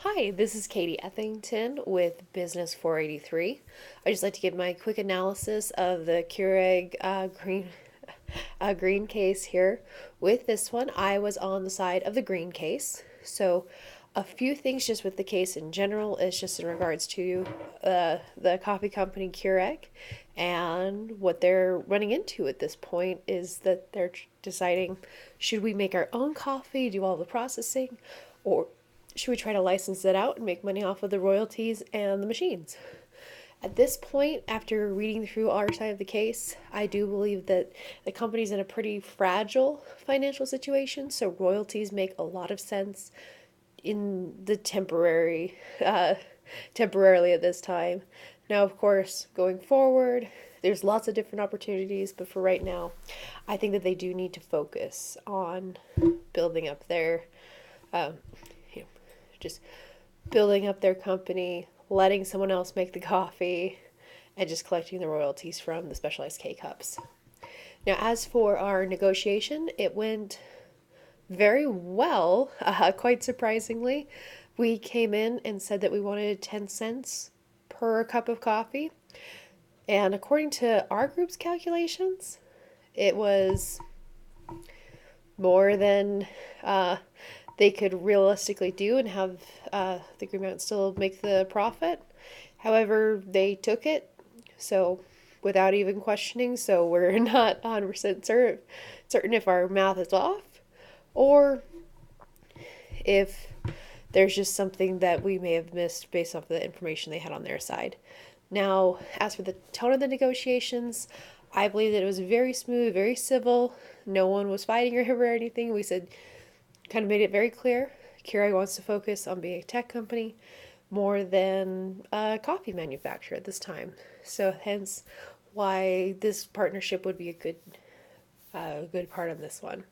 Hi, this is Katie Ethington with Business 483. I'd just like to give my quick analysis of the Keurig green case here. With this one, I was on the side of the green case. So, a few things just with the case in general is just in regards to the coffee company Keurig, and what they're running into at this point is that they're deciding, should we make our own coffee, do all the processing, or should we try to license it out and make money off of the royalties and the machines? At this point, after reading through our side of the case, I do believe that the company's in a pretty fragile financial situation, so royalties make a lot of sense in the temporarily at this time. Now, of course, going forward, there's lots of different opportunities, but for right now, I think that they do need to focus on building up their um, you know, just building up their company, letting someone else make the coffee, and just collecting the royalties from the specialized K cups. Now, as for our negotiation, it went very well, quite surprisingly. We came in and said that we wanted 10 cents per cup of coffee. And according to our group's calculations, it was more than they could realistically do and have the agreement still make the profit. However, they took it, so without even questioning, so we're not 100% certain if our math is off or if there's just something that we may have missed based off the information they had on their side. Now, as for the tone of the negotiations, I believe that it was very smooth, very civil. No one was fighting or anything. We said, kind of made it very clear. Keurig wants to focus on being a tech company more than a coffee manufacturer at this time. So hence why this partnership would be a good part of this one.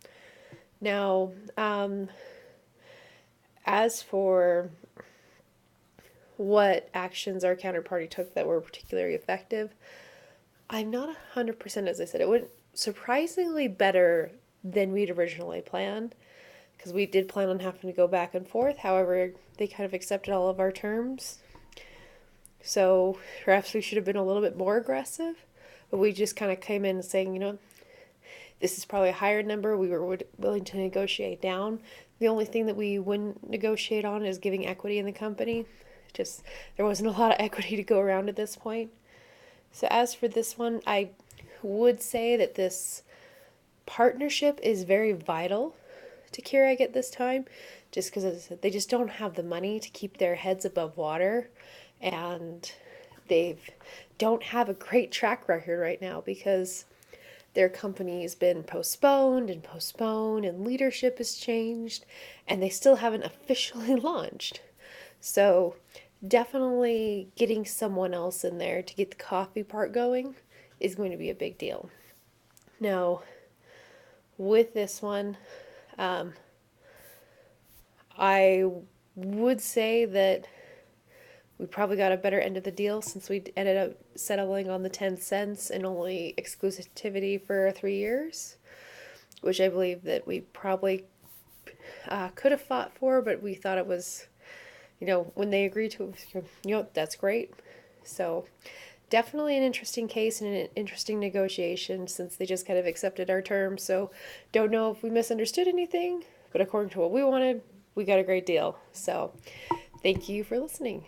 Now, as for what actions our counterparty took that were particularly effective, I'm not 100%, as I said. It went surprisingly better than we'd originally planned, because we did plan on having to go back and forth. However, they kind of accepted all of our terms. So perhaps we should have been a little bit more aggressive, but we just kind of came in saying, this is probably a higher number. We were willing to negotiate down. The only thing that we wouldn't negotiate on is giving equity in the company. Just there wasn't a lot of equity to go around at this point. So as for this one, I would say that this partnership is very vital to Keurig at this time, just because they just don't have the money to keep their heads above water, and they don't have a great track record right now because their company's been postponed and postponed, and leadership has changed, and they still haven't officially launched. So definitely getting someone else in there to get the coffee part going is going to be a big deal. Now, with this one, I would say that we probably got a better end of the deal since we ended up settling on the 10 cents and only exclusivity for 3 years, which I believe that we probably could have fought for, but we thought it was, when they agreed to it, that's great. So definitely an interesting case and an interesting negotiation since they just kind of accepted our terms. So don't know if we misunderstood anything, but according to what we wanted, we got a great deal. So thank you for listening.